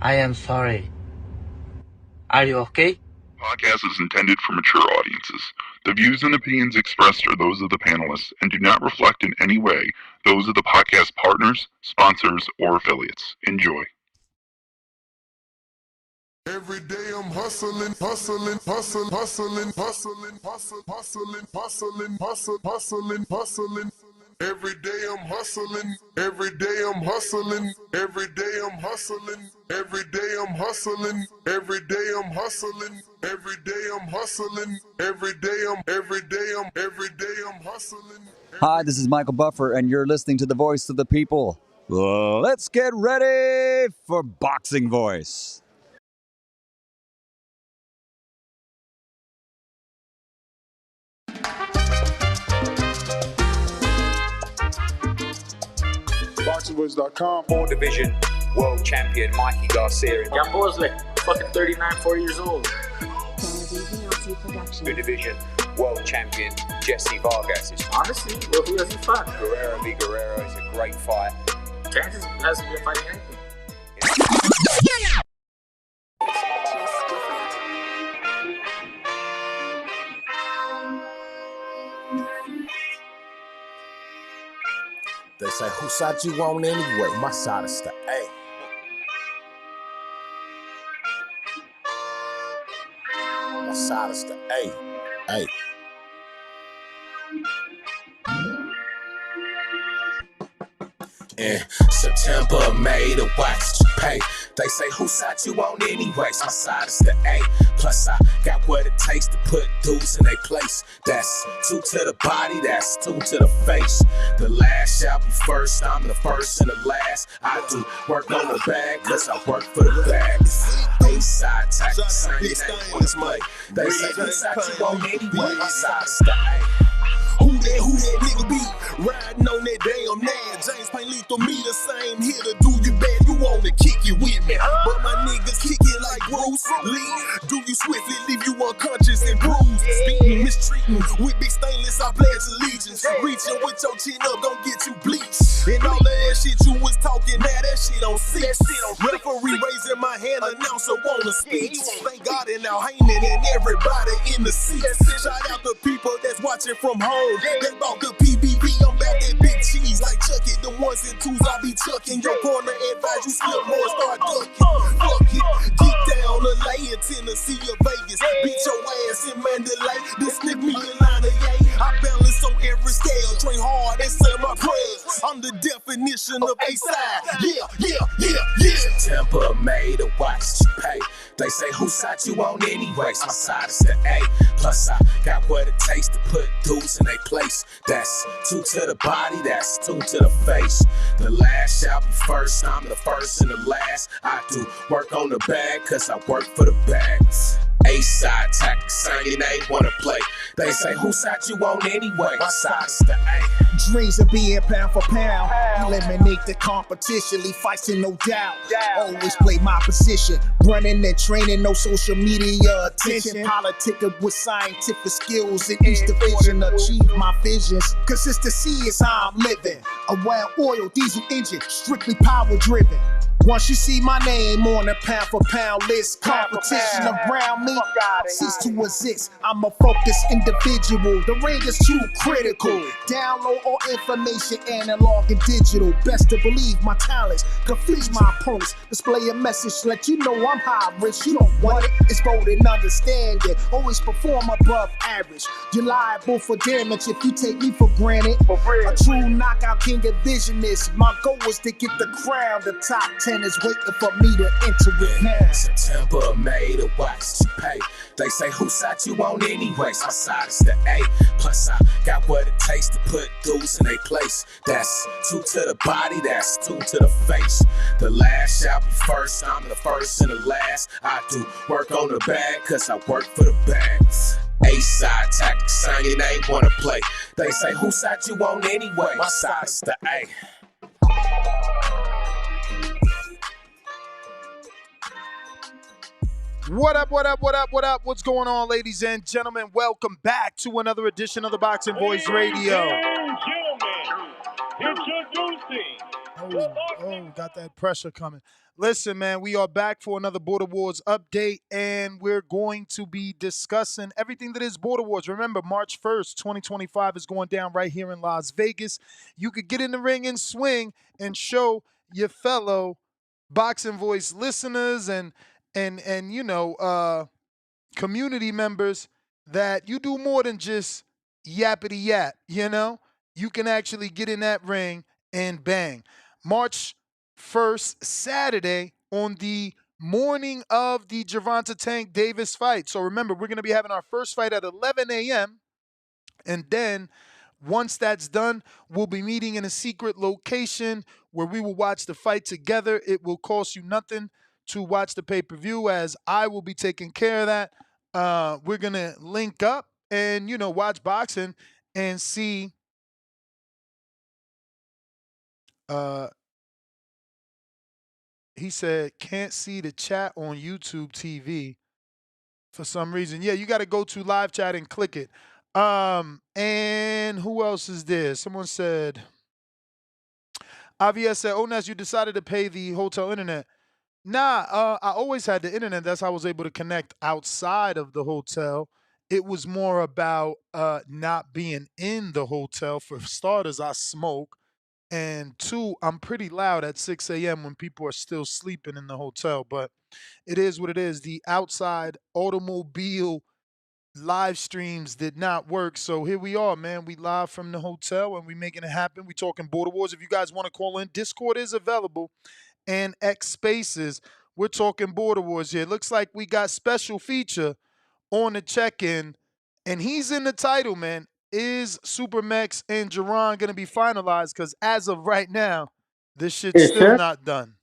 I am sorry. Are you okay? Podcast is intended for mature audiences. The views and opinions expressed are those of the panelists and do not reflect in any way those of the podcast partners, sponsors, or affiliates. Enjoy. Every day I'm hustling, hustling, hustling, hustling, hustling, hustling, hustling, hustling, hustling, hustling, hustling. Every day I'm hustling, every day I'm hustling, every day I'm hustling, every day I'm hustling, every day I'm hustling, every day I'm hustling, every day I'm hustling. Hi, this is Michael Buffer, and you're listening to the Voice of the People. Let's get ready for Boxing Voice. Boxingvoice.com. 4 division world champion Mikey Garcia. Jan Bosley, fucking 39, 40 years old. 2 division world champion Jesse Vargas. Honestly, who has he fought? Guerrero v. Guerrero is a great fight. Kansas hasn't been fighting anything. They say, whose side you on anyway? My side is the A. My side is the A. A. In September, May, the watch pay. They say, whose side you on anyways? My side is the A. Plus, I got what it takes to put dudes in their place. That's 2 to the body, that's 2 to the face. The last shall be first, I'm the first and the last. I do work on the bag, cause I work for the bag. A-side tactic, sign your name on this money. They say, whose side you on anyway? My side is the A. Who that nigga be? Riding on that damn nag. James Payne lethal, me the same here to do you bad. You wanna kick it with me, but my niggas kick it like Bruce Lee. Do you swiftly leave you unconscious and bruised? Beating, mistreating with big stainless, I pledge allegiance. Reaching with your chin up, don't get you bleached. And all that shit you was talking, now that shit on six. Referee raising my hand, announcer wanna speak. Thank God and now Heyman and everybody in the seats. Shout out to people that's watching from home. They bought the PBV, I'm back at Big Cheese. Like Chucky, the 1s and 2s I be chucking. Your corner advise you slip more, start ducking. Fuck it, get down to lay in Tennessee or Vegas. Beat your ass in Mandalay, then slip me a line of yay. I balance on every scale, train hard and say my prayers. I'm the definition of A-side. Yeah. September, May, the watch pay. They say, whose side you on anyways? My side is the A. Plus, I got what it takes to put dudes in their place. That's 2 to the body, that's 2 to the face. The last shall be first, I'm the first and the last. I do work on the bag, cause I work for the bags. A-side tactic, sign your name, wanna play. They say, whose side you on anyway? My side is the A. Dreams of being pound for pound. Eliminate the competition, leave fighting no doubt. Always play my position. Running and training, no social media attention. Politicking with scientific skills in each division. Achieve my visions. Consistency is how I'm living. A well-oiled diesel engine, strictly power driven. Once you see my name on the pound for pound list, competition around me cease to exist. I'm a focused individual. The ring is too critical. Download all information, analog and digital. Best to believe my talents confuse my opponents. Display a message, let you know I'm high risk. You don't want it, it's bold and understanding. Always perform above average. You're liable for damage if you take me for granted. A true knockout king of visionist. My goal is to get the crown. The top 10 is waiting for me to enter it now. September, May, the watch pay. They say, whose side you on anyways? My side is the A. Plus, I got what it takes to put dudes in their place. That's 2 to the body, that's 2 to the face. The last shall be first, I'm the first and the last. I do work on the bag, cause I work for the bags. A-side tactic, sign your name, wanna play. They say, whose side you on anyway? My side is the A. What up? What's going on, ladies and gentlemen? Welcome back to another edition of the Boxing Voice Radio. Ladies and gentlemen, introducing Oh, got that pressure coming. Listen, man, we are back for another Border Wars update, and we're going to be discussing everything that is Border Wars. Remember, March 1st, 2025 is going down right here in Las Vegas. You could get in the ring and swing and show your fellow Boxing Voice listeners and community members that you do more than just yappity yap, you know? You can actually get in that ring and bang. March 1st, Saturday, on the morning of the Gervonta Tank Davis fight. So remember, we're going to be having our first fight at 11 a.m. And then once that's done, we'll be meeting in a secret location where we will watch the fight together. It will cost you nothing to watch the pay-per-view, as I will be taking care of that. We're going to link up and, watch boxing and see. He said, can't see the chat on YouTube TV for some reason. Yeah, you got to go to live chat and click it. And who else is there? Someone said, Javier said, Onas, you decided to pay the hotel internet. Nah, I always had the internet. That's how I was able to connect outside of the hotel. It was more about not being in the hotel. For starters, I smoke. And two, I'm pretty loud at 6 a.m. when people are still sleeping in the hotel. But it is what it is. The outside automobile live streams did not work. So here we are, man. We live from the hotel and we making it happen. We talking Border Wars. If you guys want to call in, Discord is available and X Spaces. We're talking Border Wars here. Looks like we got special feature on the check-in, and he's in the title, man. Is Supermax and Geron going to be finalized? Because as of right now, this shit's still not done.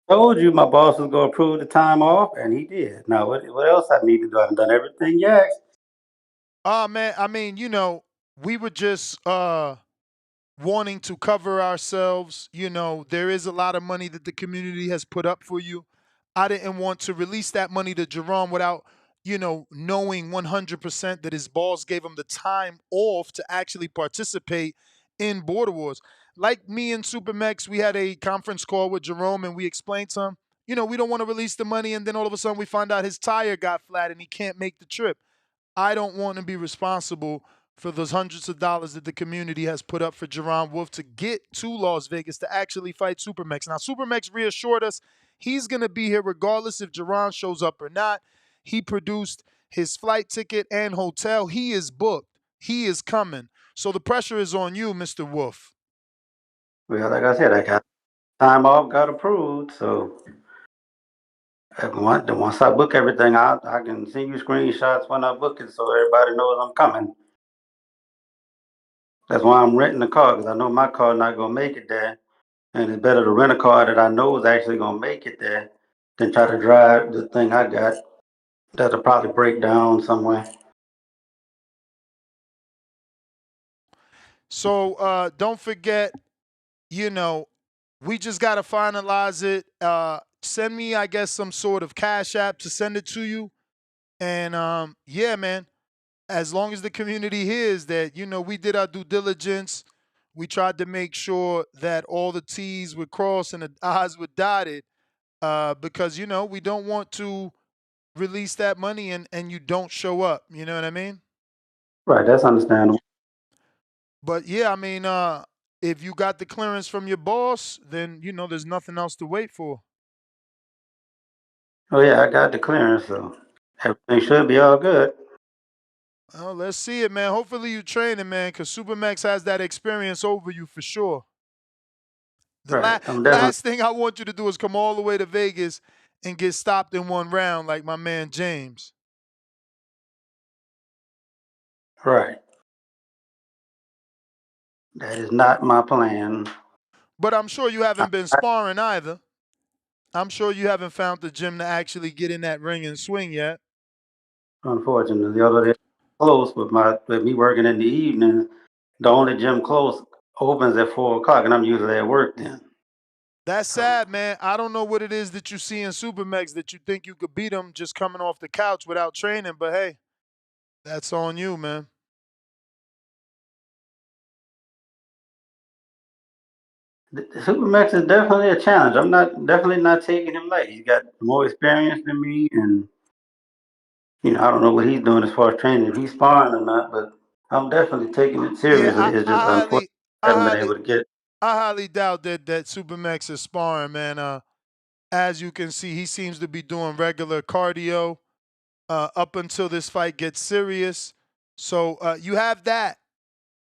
Told you my boss was going to approve the time off, and he did. Now, what else I need to do? I've done everything you asked. Man, I mean, we were just wanting to cover ourselves. There is a lot of money that the community has put up for you. I didn't want to release that money to Geron without, knowing 100% that his boss gave him the time off to actually participate in Border Wars. Like me and Supermax, we had a conference call with Jerome and we explained to him, we don't want to release the money and then all of a sudden we find out his tire got flat and he can't make the trip. I don't want to be responsible for those hundreds of dollars that the community has put up for Geron Wolf to get to Las Vegas to actually fight Supermax. Now, Supermax reassured us he's going to be here regardless if Geron shows up or not. He produced his flight ticket and hotel. He is booked. He is coming. So the pressure is on you, Mr. Wolf. Well, like I said, I got time off, got approved. So once I book everything out, I can send you screenshots when I book it so everybody knows I'm coming. That's why I'm renting the car, because I know my car not going to make it there. And it's better to rent a car that I know is actually going to make it there than try to drive the thing I got that'll probably break down somewhere. So don't forget, we just got to finalize it. Send me, I guess, some sort of cash app to send it to you. And yeah, man, as long as the community hears that, we did our due diligence. We tried to make sure that all the T's were crossed and the I's were dotted because, we don't want to release that money and you don't show up. You know what I mean? Right, that's understandable. But yeah, I mean, if you got the clearance from your boss, then, there's nothing else to wait for. Oh, yeah, I got the clearance, so everything should be all good. Well, let's see it, man. Hopefully you training, man, because Supermax has that experience over you for sure. The last thing I want you to do is come all the way to Vegas and get stopped in one round like my man James. Right. That is not my plan. But I'm sure you haven't been sparring either. I'm sure you haven't found the gym to actually get in that ring and swing yet. Unfortunately, the other day close with me working in the evening. The only gym close opens at 4:00, and I'm usually at work then. That's sad, man. I don't know what it is that you see in Supermax that you think you could beat him just coming off the couch without training, but hey, that's on you, man. Supermax is definitely a challenge. I'm definitely not taking him light. He's got more experience than me, and I don't know what he's doing as far as training, if he's sparring or not. But I'm definitely taking it Yeah, seriously. It's just I unfortunate highly, I I haven't been highly, able to get. I highly doubt that Supermax is sparring, man. As you can see, he seems to be doing regular cardio up until this fight gets serious. So you have that.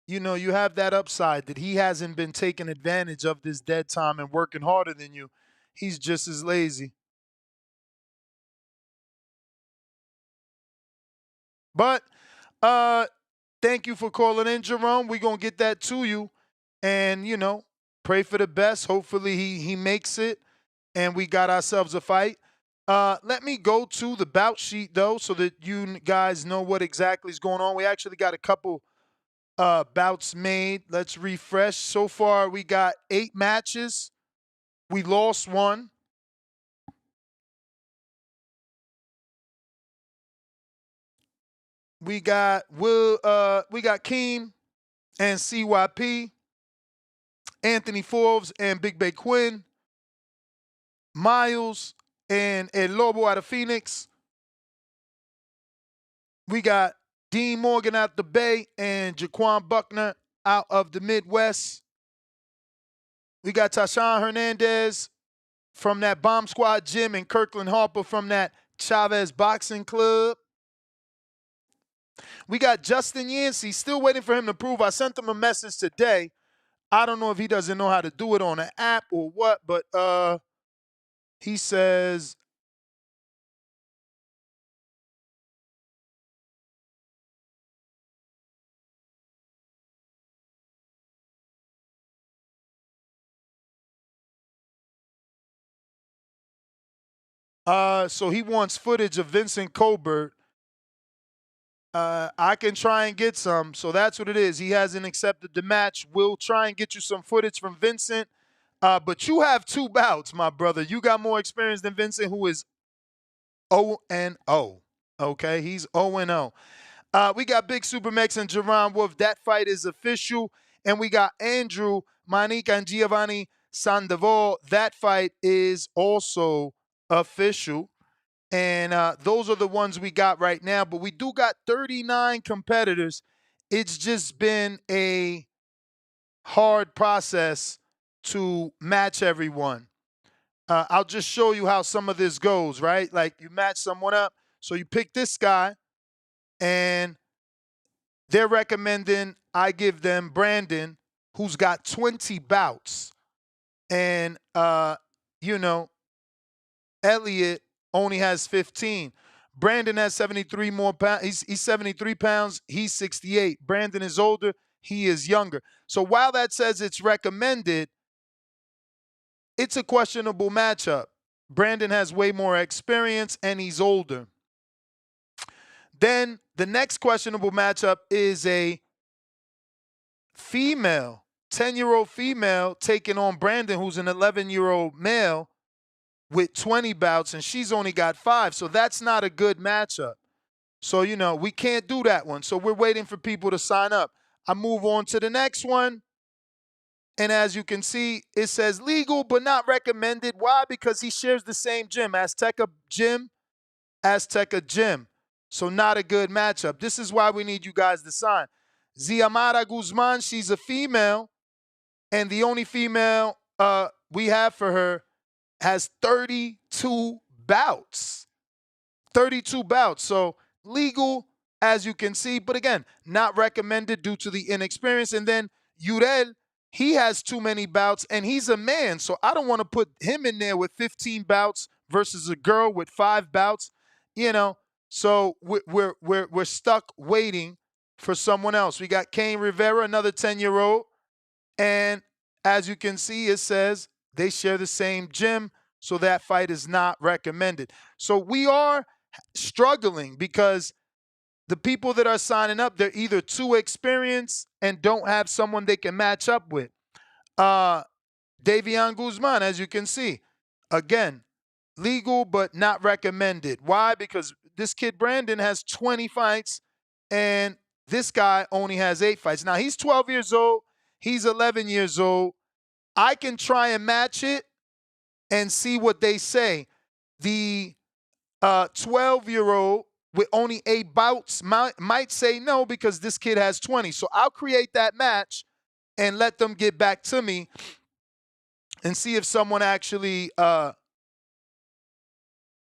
You have that upside that he hasn't been taking advantage of this dead time and working harder than you. He's just as lazy. But thank you for calling in, Jerome. We're gonna get that to you. And pray for the best. Hopefully he makes it and we got ourselves a fight. Let me go to the bout sheet though, so that you guys know what exactly is going on. We actually got a couple bouts made. Let's refresh. So far, we got 8 matches. We lost 1. We got Keem and CYP, Anthony Forbes and Big Bay Quinn, Miles and El Lobo out of Phoenix. We got Dean Morgan out the Bay and Jaquan Buckner out of the Midwest. We got Tashawn Hernandez from that Bomb Squad gym and Kirkland Harper from that Chavez Boxing Club. We got Justin Yancey, still waiting for him to prove. I sent him a message today. I don't know if he doesn't know how to do it on an app or what, but he says so he wants footage of Vincent Colbert. I can try and get some. So that's what it is. He hasn't accepted the match. We'll try and get you some footage from Vincent. But you have 2 bouts, my brother. You got more experience than Vincent, who is 0-0. Okay, he's 0-0. We got Big Supermax and Geron Wolf. That fight is official. And we got Andrew Manik and Giovanni Sandoval. That fight is also official. And those are the ones we got right now. But we do got 39 competitors. It's just been a hard process to match everyone. I'll just show you how some of this goes, right? Like you match someone up. So you pick this guy, and they're recommending I give them Brandon, who's got 20 bouts. And, Elliot only has 15. Brandon has 73 more pounds. He's 73 pounds. He's 68. Brandon is older. He is younger. So while that says it's recommended, it's a questionable matchup. Brandon has way more experience and he's older. Then the next questionable matchup is a female, 10-year-old female taking on Brandon, who's an 11-year-old male with 20 bouts, and she's only got 5. So that's not a good matchup. So, we can't do that one. So we're waiting for people to sign up. I move on to the next one. And as you can see, it says legal but not recommended. Why? Because he shares the same gym, Azteca Gym. So not a good matchup. This is why we need you guys to sign. Ziamara Guzman, she's a female, and the only female we have for her has 32 bouts. 32 bouts. So legal, as you can see, but again, not recommended due to the inexperience. And then Yurel, he has too many bouts, and he's a man. So I don't want to put him in there with 15 bouts versus a girl with 5 bouts. So we're stuck waiting for someone else. We got Kane Rivera, another 10-year-old, and as you can see, it says they share the same gym, so that fight is not recommended. So we are struggling because the people that are signing up, they're either too experienced and don't have someone they can match up with. Davion Guzman, as you can see, again, legal but not recommended. Why? Because this kid Brandon has 20 fights and this guy only has 8 fights. Now, he's 12 years old. He's 11 years old. I can try and match it and see what they say. The 12-year-old with only 8 bouts might say no because this kid has 20. So I'll create that match and let them get back to me and see if someone actually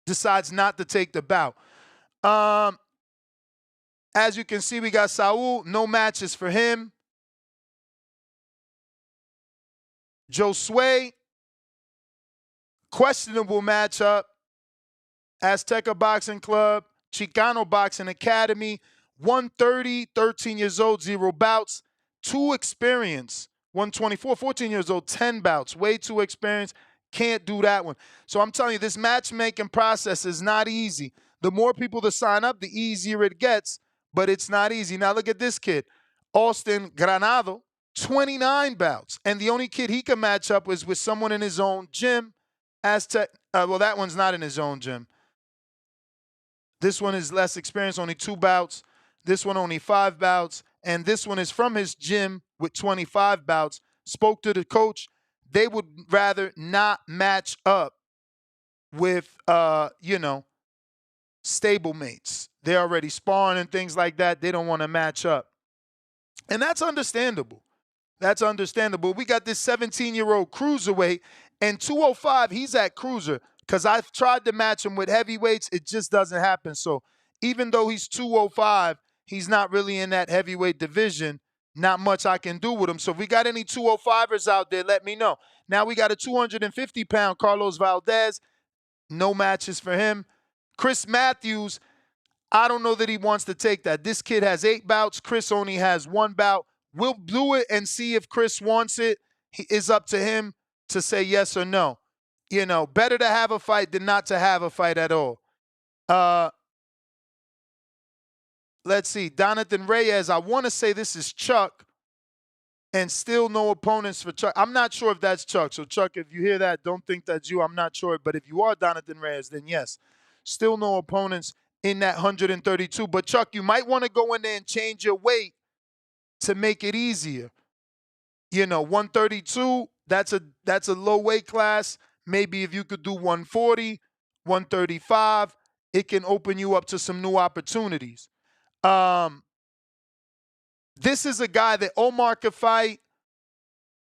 decides not to take the bout. As you can see, we got Saul. No matches for him. Josue, questionable matchup. Azteca Boxing Club, Chicano Boxing Academy, 130, 13 years old, 0 bouts, 2 experience, 124, 14 years old, 10 bouts, way too experienced, can't do that one. So I'm telling you, this matchmaking process is not easy. The more people that sign up, the easier it gets, but it's not easy. Now look at this kid, Austin Granado, 29 bouts, and the only kid he can match up is with someone in his own gym. Well, that one's not in his own gym. This one is less experienced, only 2 bouts. This one only 5 bouts. And this one is from his gym with 25 bouts. Spoke to the coach. They would rather not match up with, stablemates. They're already sparring and things like that. They don't want to match up. And that's understandable. That's understandable. We got this 17-year-old cruiserweight, and 205, he's at cruiser. Because I've tried to match him with heavyweights. It just doesn't happen. So even though he's 205, he's not really in that heavyweight division. Not much I can do with him. So if we got any 205ers out there, let me know. Now we got a 250-pound Carlos Valdez. No matches for him. Chris Matthews, I don't know that he wants to take that. This kid has 8 bouts. Chris only has 1 bout. We'll do it and see if Chris wants it. It's up to him to say yes or no. Better to have a fight than not to have a fight at all. Let's see. Donathan Reyes, I want to say this is Chuck, and still no opponents for Chuck. I'm not sure if that's Chuck. So, Chuck, if you hear that, don't think that's you. I'm not sure. But if you are Donathan Reyes, then yes. Still no opponents in that 132. But, Chuck, you might want to go in there and change your weight to make it easier. 132, that's a low weight class. Maybe if you could do 140, 135, it can open you up to some new opportunities. This is a guy that Omar could fight,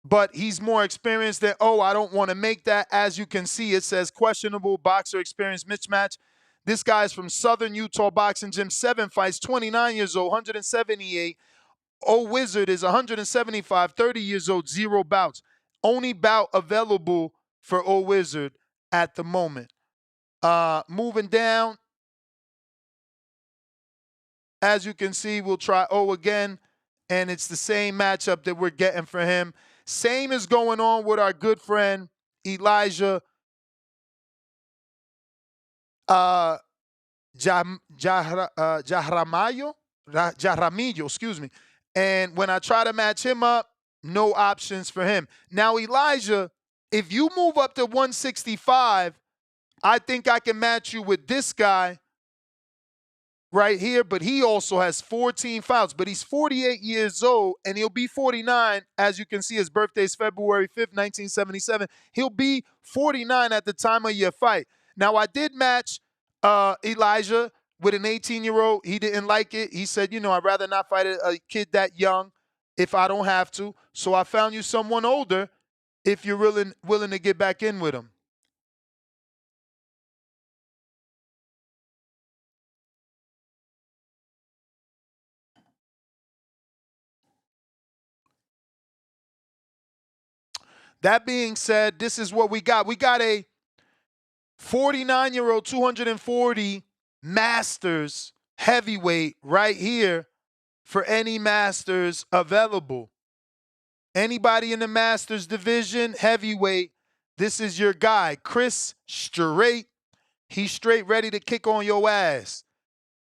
but he's more experienced than, I don't want to make that. As you can see, it says questionable boxer experience mismatch. This guy is from Southern Utah Boxing Gym, 7 fights, 29 years old, 178. Wizard is 175, 30 years old, 0 bouts. Only bout available for Wizard at the moment. Moving down, as you can see, we'll try again, and it's the same matchup that we're getting for him. Same is going on with our good friend Elijah Jaramillo, excuse me. And when I try to match him up, no options for him. Now, Elijah, if you move up to 165, I think I can match you with this guy right here, but he also has 14 fights. But he's 48 years old, and he'll be 49. As you can see, his birthday is February 5th, 1977. He'll be 49 at the time of your fight. Now, I did match Elijah with an 18-year-old. He didn't like it. He said, I'd rather not fight a kid that young if I don't have to. So I found you someone older if you're willing to get back in with him. That being said, this is what we got. We got a 49-year-old, 240 Masters heavyweight right here for any Masters available. Anybody in the Masters division, heavyweight, this is your guy. Chris Straight. He's straight ready to kick on your ass.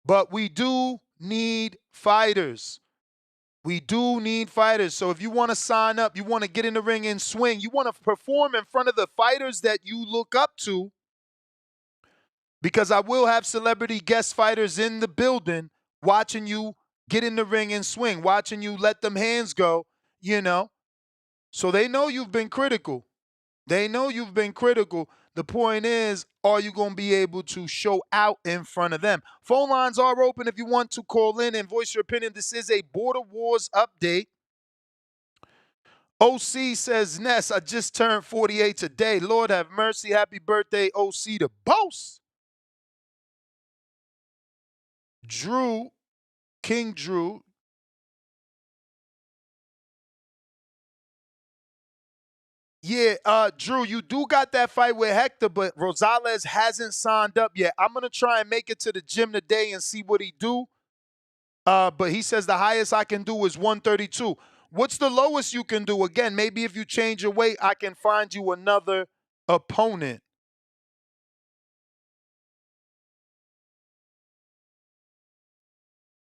But we do need fighters. We do need fighters. So if you want to sign up, you want to get in the ring and swing, you want to perform in front of the fighters that you look up to, because I will have celebrity guest fighters in the building watching you get in the ring and swing, watching you let them hands go, So they know you've been critical. They know you've been critical. The point is, are you going to be able to show out in front of them? Phone lines are open if you want to call in and voice your opinion. This is a Border Wars update. OC says, Ness, I just turned 48 today. Lord have mercy. Happy birthday, OC the boss. Drew, King Drew. Yeah, Drew, you do got that fight with Hector, but Rosales hasn't signed up yet. I'm going to try and make it to the gym today and see what he do. But he says the highest I can do is 132. What's the lowest you can do? Again, maybe if you change your weight, I can find you another opponent.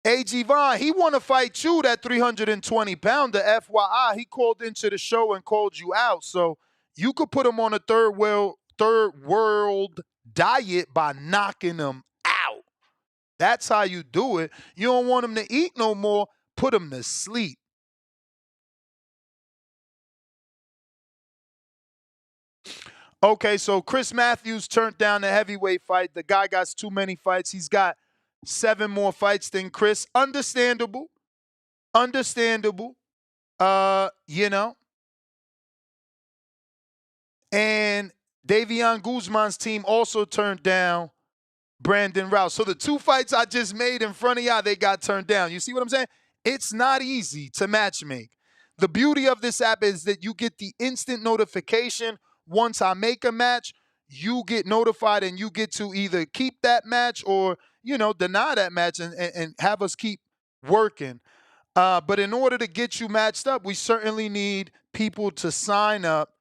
AG Vaughn, he want to fight you, that 320-pounder. FYI, he called into the show and called you out. So you could put him on a third world diet by knocking him out. That's how you do it. You don't want him to eat no more, put him to sleep. Okay, so Chris Matthews turned down the heavyweight fight. The guy got too many fights. He's got 7 more fights than Chris. Understandable. Understandable. You know. And Davion Guzman's team also turned down Brandon Rouse. So the 2 fights I just made in front of y'all, they got turned down. You see what I'm saying? It's not easy to matchmake. The beauty of this app is that you get the instant notification. Once I make a match, you get notified and you get to either keep that match or, deny that match and have us keep working. But in order to get you matched up, we certainly need people to sign up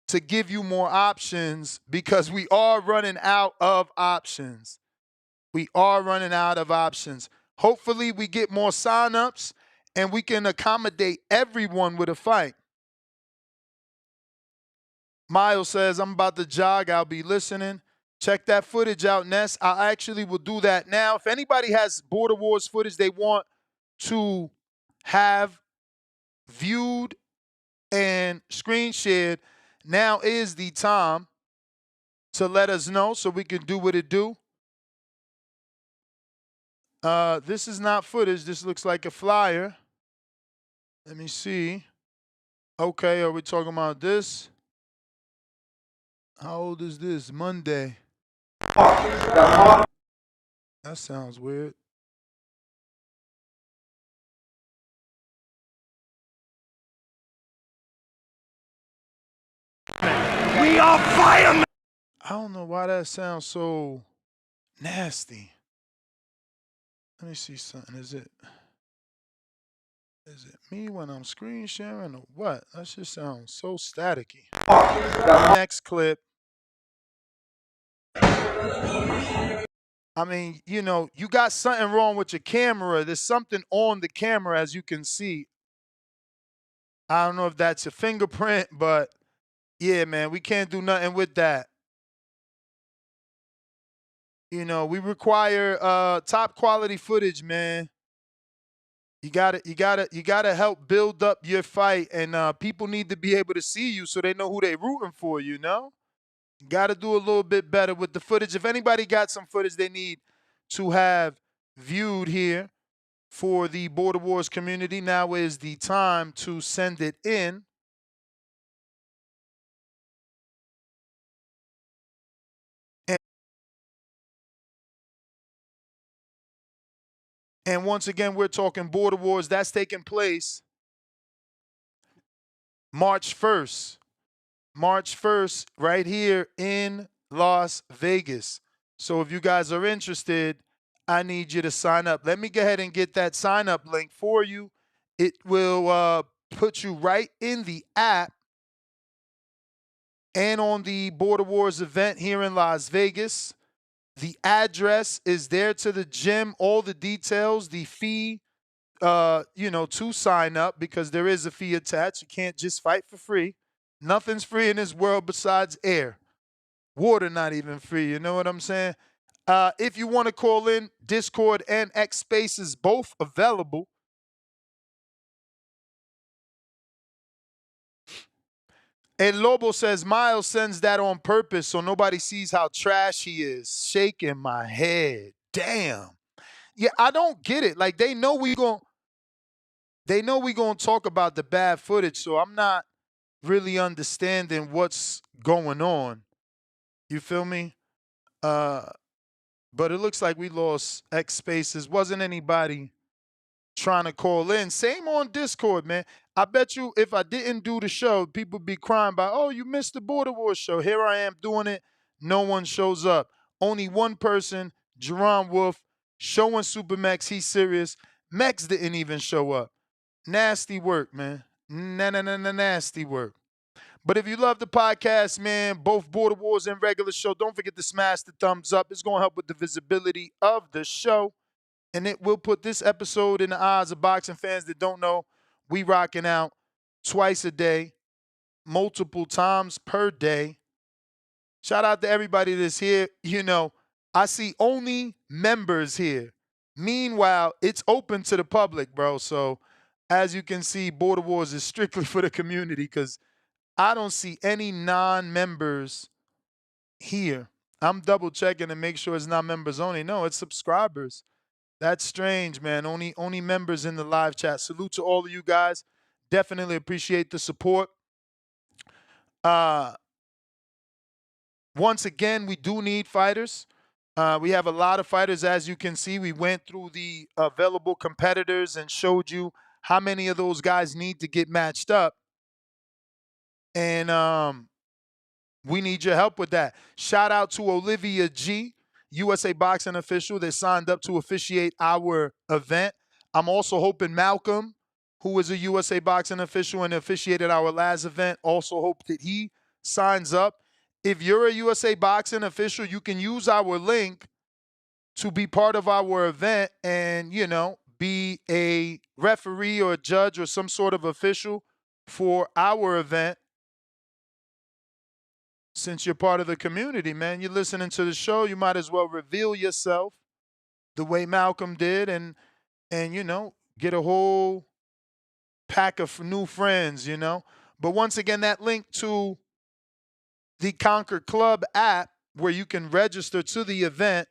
to give you more options because we are running out of options. We are running out of options. Hopefully we get more signups and we can accommodate everyone with a fight. Miles says, I'm about to jog. I'll be listening. Check that footage out, Ness. I actually will do that now. If anybody has Border Wars footage they want to have viewed and screen shared, now is the time to let us know so we can do what it do. This is not footage. This looks like a flyer. Let me see. Okay, are we talking about this? How old is this? Monday. That sounds weird. We are firemen! I don't know why that sounds so nasty. Let me see something. Is it me when I'm screen sharing or what? That just sounds so staticky. Next clip. I mean, you got something wrong with your camera. There's something on the camera, as you can see. I don't know if that's your fingerprint, but yeah, man, we can't do nothing with that. We require top quality footage, man. You gotta help build up your fight, and people need to be able to see you so they know who they rooting for. You gotta do a little bit better with the footage. If anybody got some footage they need to have viewed here for the Border Wars community, now is the time to send it in. And once again, we're talking Border Wars. That's taking place March 1st. March 1st, right here in Las Vegas. So if you guys are interested, I need you to sign up. Let me go ahead and get that sign up link for you. It will put you right in the app and on the Border Wars event here in Las Vegas. The address is there to the gym, all the details, the fee, to sign up, because there is a fee attached. You can't just fight for free. Nothing's free in this world besides air. Water not even free, you know what I'm saying? If you want to call in, Discord and X Spaces both available. And Lobo says Miles sends that on purpose so nobody sees how trash he is. Shaking my head. Damn. Yeah, I don't get it. Like they know we gonna talk about the bad footage, so I'm not really understanding what's going on. You feel me? But it looks like we lost X spaces. Wasn't anybody trying to call in. Same on Discord, man. I bet you if I didn't do the show, people be crying about, oh, you missed the Border Wars show. Here I am doing it. No one shows up. Only one person, Geron Wolf, showing Supermax. He's serious. Max didn't even show up. Nasty work, man. Nasty work. But if you love the podcast, man, both Border Wars and regular show, don't forget to smash the thumbs up. It's going to help with the visibility of the show. And it will put this episode in the eyes of boxing fans that don't know. We rocking out twice a day, multiple times per day. Shout out to everybody that's here. You know, I see only members here. Meanwhile, it's open to the public, bro. So as you can see, Border Wars is strictly for the community because I don't see any non-members here. I'm double checking to make sure it's not members only. No, it's subscribers. That's strange, man. Only members in the live chat. Salute to all of you guys. Definitely appreciate the support. Once again, we do need fighters. We have a lot of fighters, as you can see. We went through the available competitors and showed you how many of those guys need to get matched up. And we need your help with that. Shout out to Olivia G, USA Boxing official that signed up to officiate our event. I'm also hoping Malcolm, who is a USA Boxing official and officiated our last event, also hope that he signs up. If you're a USA Boxing official, you can use our link to be part of our event and, you know, be a referee or a judge or some sort of official for our event. Since you're part of the community, man, you're listening to the show, you might as well reveal yourself the way Malcolm did and you know, get a whole pack of new friends, you know. But once again, that link to the Conquer Club app where you can register to the event,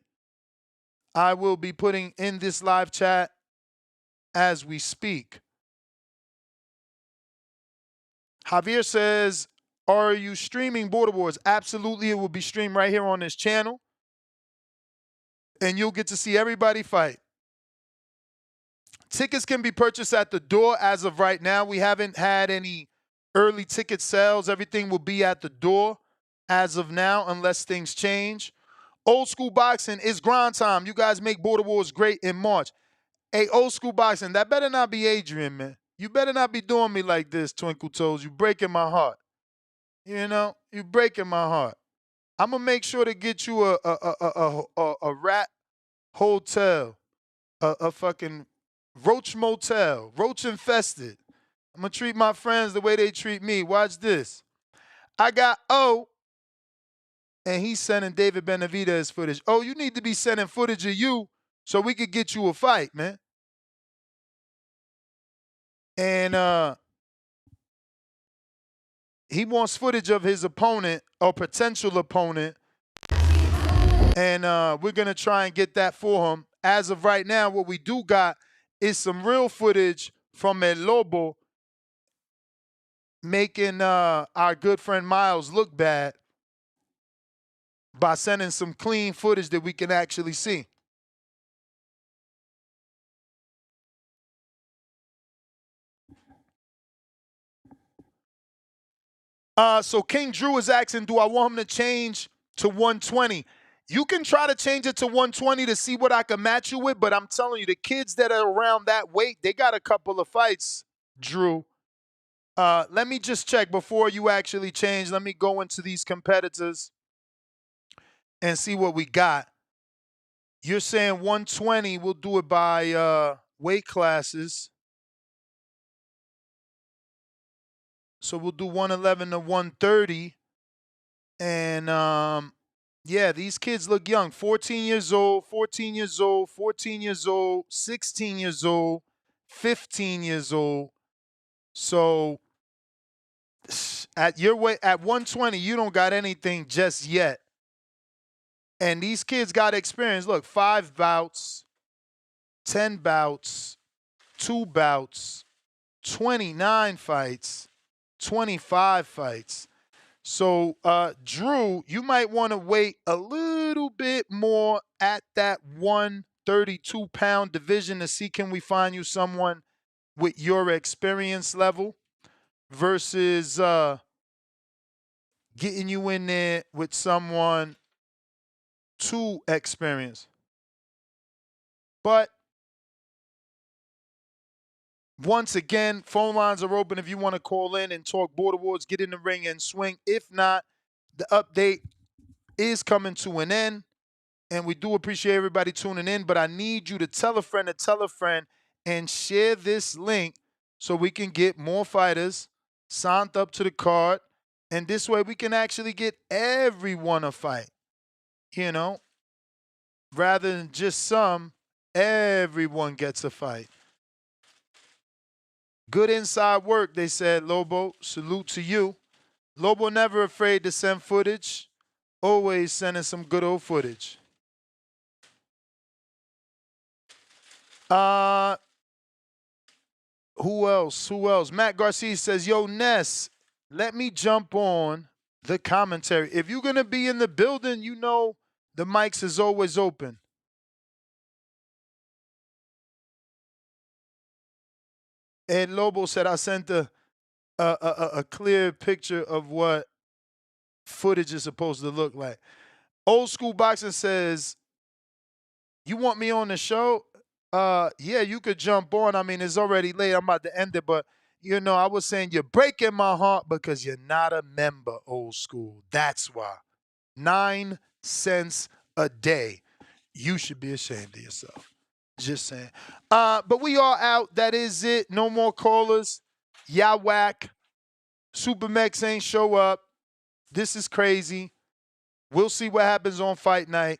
I will be putting in this live chat as we speak. Javier says, are you streaming Border Wars? Absolutely, it will be streamed right here on this channel. And you'll get to see everybody fight. Tickets can be purchased at the door as of right now. We haven't had any early ticket sales. Everything will be at the door as of now unless things change. Old School Boxing is grind time. You guys make Border Wars great in March. Hey, Old School Boxing, that better not be Adrien, man. You better not be doing me like this, Twinkle Toes. You breaking my heart. You know, you breaking my heart. I'm going to make sure to get you a rat hotel, a fucking roach motel, roach infested. I'm going to treat my friends the way they treat me. Watch this. I got O, and he's sending David Benavidez footage. Oh, you need to be sending footage of you so we could get you a fight, man. And he wants footage of his opponent or potential opponent, and we're going to try and get that for him. As of right now, what we do got is some real footage from El Lobo making our good friend Miles look bad by sending some clean footage that we can actually see. So King Drew is asking, do I want him to change to 120? You can try to change it to 120 to see what I can match you with, but I'm telling you, the kids that are around that weight, they got a couple of fights, Drew. Let me just check before you actually change. Let me go into these competitors and see what we got. You're saying 120, we'll do it by weight classes. So we'll do 111 to 130. And yeah, these kids look young. 14 years old, 14 years old, 14 years old, 16 years old, 15 years old. So At your weight, at 120, you don't got anything just yet. And these kids got experience. Look, 5 bouts, 10 bouts, 2 bouts, 29 fights, 25 fights. So, Drew, you might want to wait a little bit more at that 132-pound division to see can we find you someone with your experience level versus getting you in there with someone too experienced. But once again, phone lines are open if you want to call in and talk Border Wars, get in the ring and swing. If not, the update is coming to an end. And we do appreciate everybody tuning in, but I need you to tell a friend and share this link so we can get more fighters signed up to the card. And this way we can actually get everyone a fight, rather than just some, everyone gets a fight. Good inside work, they said, Lobo. Salute to you. Lobo never afraid to send footage, always sending some good old footage. Who else? Matt Garcia says, yo, Ness, let me jump on the commentary. If you're going to be in the building, the mics is always open. Ed Lobo said I sent a clear picture of what footage is supposed to look like. Old School Boxing says, you want me on the show? Yeah, you could jump on. I mean, it's already late. I'm about to end it, but I was saying you're breaking my heart because you're not a member, Old School. That's why. 9 cents a day. You should be ashamed of yourself. Just saying. But we are out. That is it. No more callers. Y'all whack. Supermex ain't show up. This is crazy. We'll see what happens on fight night.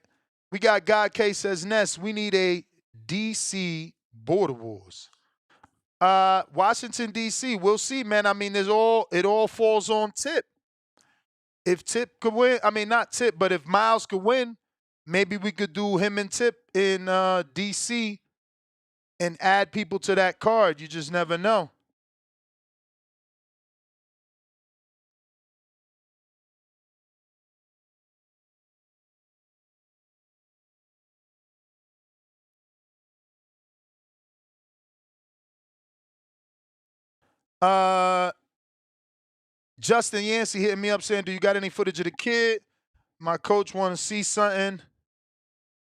We got God K says, Ness, we need a D.C. Border Wars. Washington, D.C., we'll see, man. I mean, it all falls on Tip. If Tip could win, I mean, not Tip, but if Miles could win, maybe we could do him and Tip in D.C. and add people to that card. You just never know. Justin Yancey hitting me up saying, do you got any footage of the kid? My coach want to see something.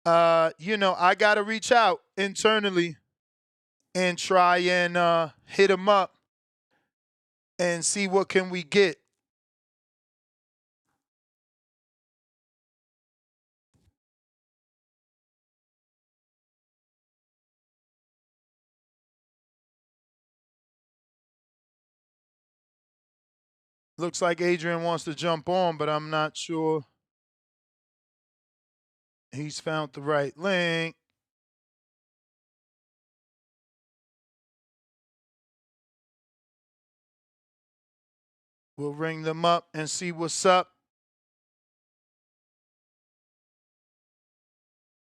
I got to reach out internally and try and hit him up and see what can we get. Looks like Adrien wants to jump on, but I'm not sure he's found the right link. We'll ring them up and see what's up.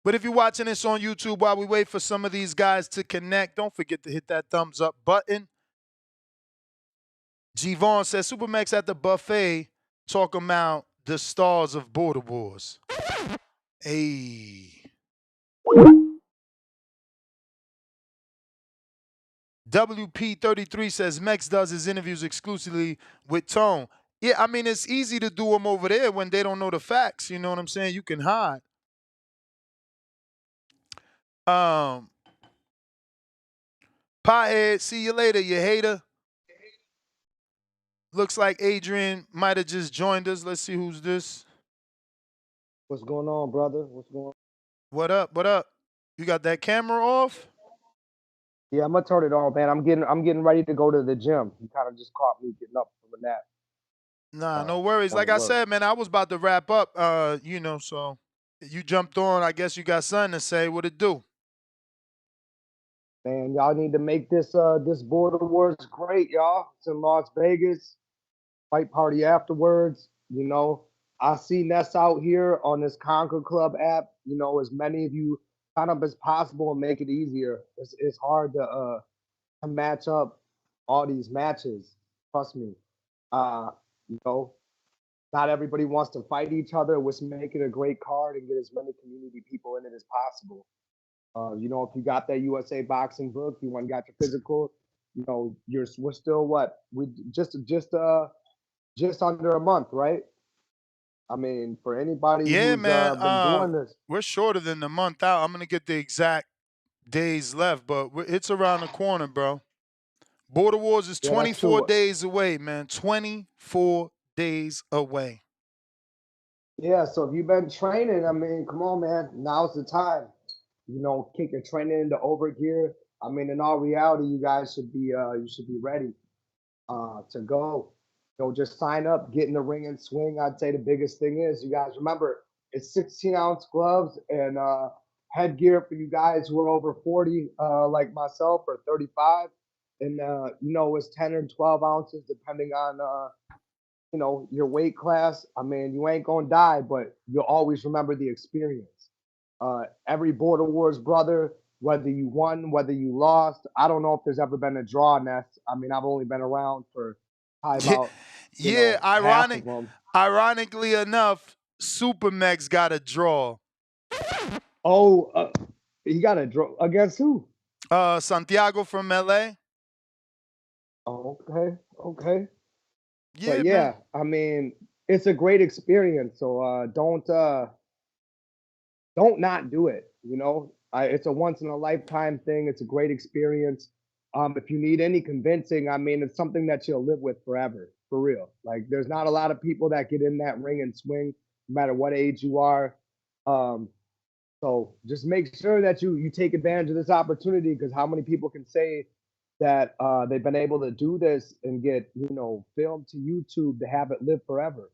But if you're watching this on YouTube while we wait for some of these guys to connect, don't forget to hit that thumbs up button. Geron says, Supermex at the buffet talking about the stars of Border Wars. Hey. WP33 says, Mex does his interviews exclusively with Tone. Yeah, I mean, it's easy to do them over there when they don't know the facts. You know what I'm saying? You can hide. Pothead, see you later, you hater. Looks like Adrien might have just joined us. Let's see who's this. What's going on, brother? What's going on? What up? You got that camera off? Yeah, I'm gonna turn it on, man. I'm getting ready to go to the gym. You kind of just caught me getting up from a nap. Nah, no worries. Like I said, man, I was about to wrap up. So you jumped on. I guess you got something to say. What it do? Man, y'all need to make this Border Wars great, y'all. It's in Las Vegas. fight party afterwards. You know, I see Ness out here on this Conquer Club app. You know, as many of you sign up as possible and make it easier. It's hard to match up all these matches. Trust me. You know, not everybody wants to fight each other. Let's make it a great card and get as many community people in it as possible. You know, if you got that USA boxing book, you went and got your physical, you know, we're still what? We just under a month, right? I mean, for anybody Yeah, who's man. been doing this, We're shorter than a month out. I'm gonna get the exact days left, but it's around the corner, bro. Border Wars is yeah, that's 24 true. days away, man. 24 days away. Yeah, so if you've been training, I mean, come on, man, now's the time. You know, kick your training into overgear. I mean, in all reality, you guys should be you should be ready to go. You know, just sign up, get in the ring and swing. I'd say the biggest thing is you guys remember it's 16-ounce gloves and headgear for you guys who are over 40, like myself, or 35, and you know it's 10 or 12 ounces depending on you know your weight class. I mean, you ain't gonna die, but you'll always remember the experience. Every Border Wars brother, whether you won, whether you lost. I don't know if there's ever been a draw, Ness. I mean, I've only been around for probably about, you Yeah, know, half of them. ironically enough, Supermex got a draw. Oh, he got a draw against who? Santiago from LA. Oh, okay, okay. Yeah, But man. yeah, I mean, it's a great experience. So don't not do it. You know, it's a once in a lifetime thing. It's a great experience. If you need any convincing, I mean, it's something that you'll live with forever, for real. Like, there's not a lot of people that get in that ring and swing, no matter what age you are. Um, so just make sure that you take advantage of this opportunity, because how many people can say that they've been able to do this and get, you know, filmed to YouTube to have it live forever.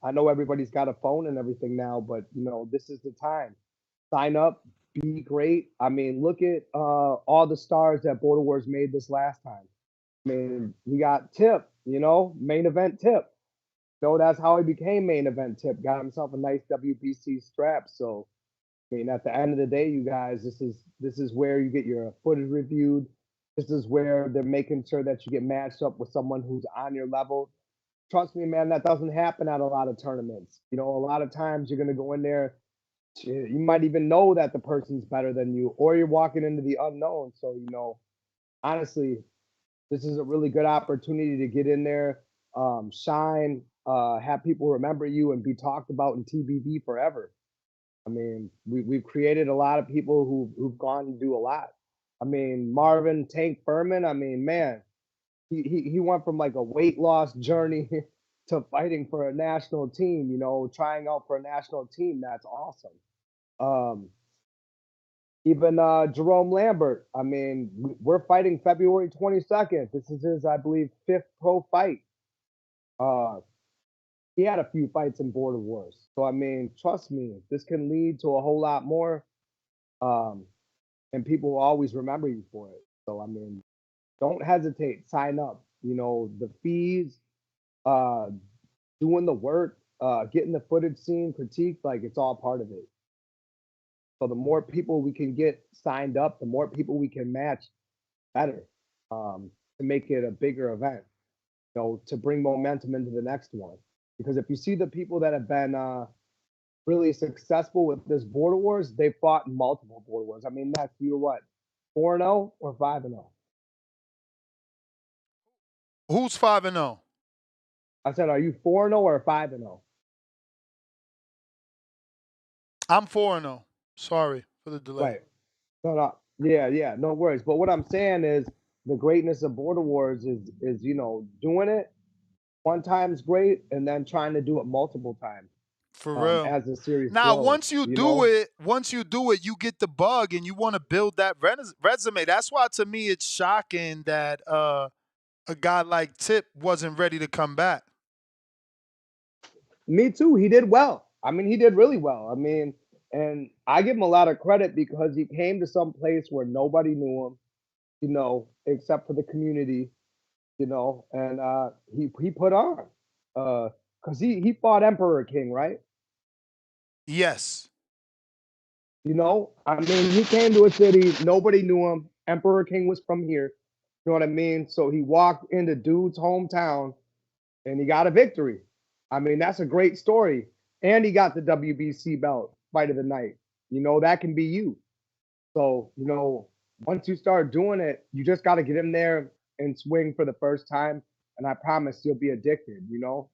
I know everybody's got a phone and everything now, but you know, this is the time. Sign up, be great. I mean, look at all the stars that Border Wars made this last time. I mean, we got Tip, you know, main event Tip. So that's how he became main event Tip. Got himself a nice WBC strap. So I mean, at the end of the day, you guys, this is where you get your footage reviewed. This is where they're making sure that you get matched up with someone who's on your level. Trust me, man, that doesn't happen at a lot of tournaments. You know, a lot of times you're gonna go in there, you might even know that the person's better than you, or you're walking into the unknown. So, you know, honestly, this is a really good opportunity to get in there, shine, have people remember you, and be talked about in TBV forever. I mean, we've created a lot of people who've gone to do a lot. I mean, Marvin Tank Furman. I mean, man, he went from like a weight loss journey to fighting for a national team. You know, trying out for a national team. That's awesome. Um, even Jerome Lambert. I mean, we're fighting February 22nd. This is his, I believe, fifth pro fight. Uh, he had a few fights in Border Wars. So I mean, trust me, this can lead to a whole lot more. Um, and people will always remember you for it. So I mean, don't hesitate. Sign up. You know, the fees, uh, doing the work, getting the footage seen, critiqued, like it's all part of it. So the more people we can get signed up, the more people we can match, better. To make it a bigger event, you know, to bring momentum into the next one. Because if you see the people that have been really successful with this Border Wars, they fought in multiple Border Wars. I mean, Max, you're what, 4-0 or 5-0? Who's 5-0? I said, are you 4-0 or 5-0? I'm 4-0. Sorry for the delay. Right. No, no. Yeah, yeah, no worries. But what I'm saying is the greatness of Border Wars is you know, doing it one time's great and then trying to do it multiple times For real. as the series Now, grows, once you you do know? it, you get the bug and you want to build that resume. That's why to me it's shocking that a guy like Tip wasn't ready to come back. Me too. He did well. I mean, he did really well. I mean, and I give him a lot of credit because he came to some place where nobody knew him, you know, except for the community. you know, and he put on, cause he fought Emperor King, right? Yes. You know, I mean, he came to a city, nobody knew him. Emperor King was from here. You know what I mean? So he walked into dude's hometown and he got a victory. I mean, that's a great story. And he got the WBC belt, fight of the night. You know, that can be you. So, you know, once you start doing it, you just got to get in there and swing for the first time. And I promise you'll be addicted, you know?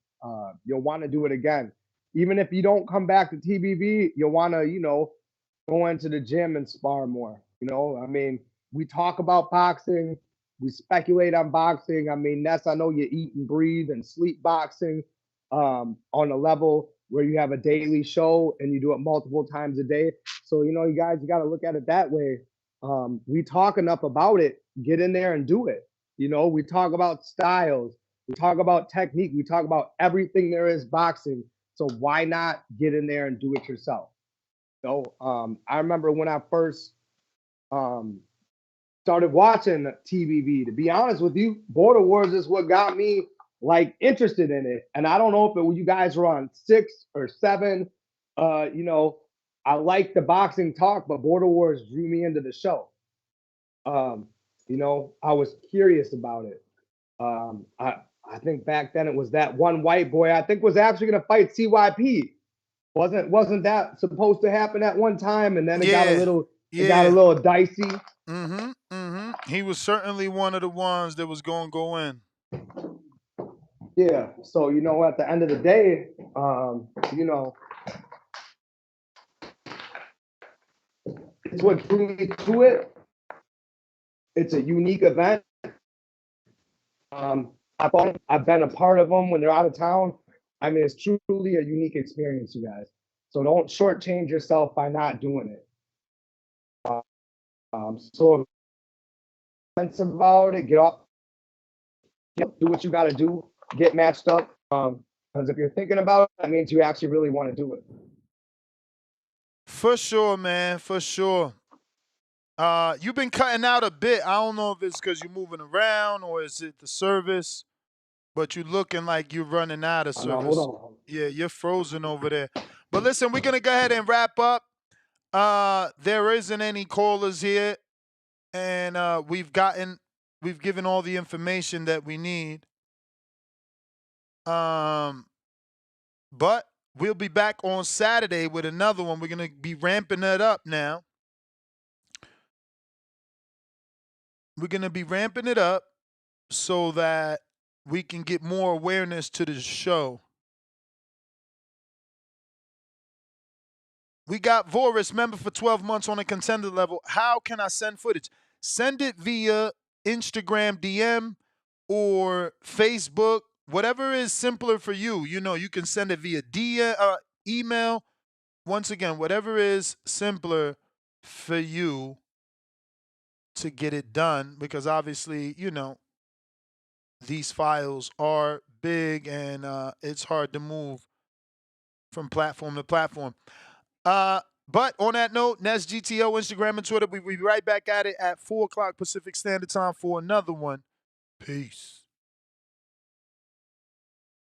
You'll want to do it again. Even if you don't come back to TBV, you'll want to, you know, go into the gym and spar more. You know, I mean, we talk about boxing, we speculate on boxing. I mean, Ness, I know you eat and breathe and sleep boxing on a level where you have a daily show and you do it multiple times a day. So, you know, you guys, you got to look at it that way. We talk enough about it, get in there and do it. You know, we talk about styles, we talk about technique, we talk about everything there is boxing. So why not get in there and do it yourself? So I remember when I first started watching TBV. To be honest with you, Border Wars is what got me like interested in it. And I don't know if it was you guys were on 6 or 7. You know, I like the boxing talk, but Border Wars drew me into the show. You know, I was curious about it. I think back then it was that one white boy I think was actually going to fight CYP. Wasn't that supposed to happen at one time? And then it got a little dicey. He was certainly one of the ones that was going to go in. Yeah. So, you know, at the end of the day, you know, it's what drew me to it. It's a unique event. I've been a part of them when they're out of town. I mean, it's truly a unique experience, you guys. So don't shortchange yourself by not doing it. So about it, get off, do what you got to do, get matched up. Because if you're thinking about it, that means you actually really want to do it. For sure, man. For sure. You've been cutting out a bit. I don't know if it's because you're moving around or is it the service, but you're looking like you're running out of service. Hold on. Yeah, you're frozen over there. But listen, we're going to go ahead and wrap up. There isn't any callers here, and we've given all the information that we need. But we'll be back on Saturday with another one. We're going to be ramping that up now. We're going to be ramping it up so that we can get more awareness to the show. We got Voris, member for 12 months on a contender level. How can I send footage? Send it via Instagram DM or Facebook, whatever is simpler for you. You know, you can send it via email. Once again, whatever is simpler for you to get it done, because obviously, you know, these files are big and it's hard to move from platform to platform. But on that note, Nest GTO, Instagram and Twitter, we'll be right back at it at 4 o'clock Pacific Standard Time for another one. Peace.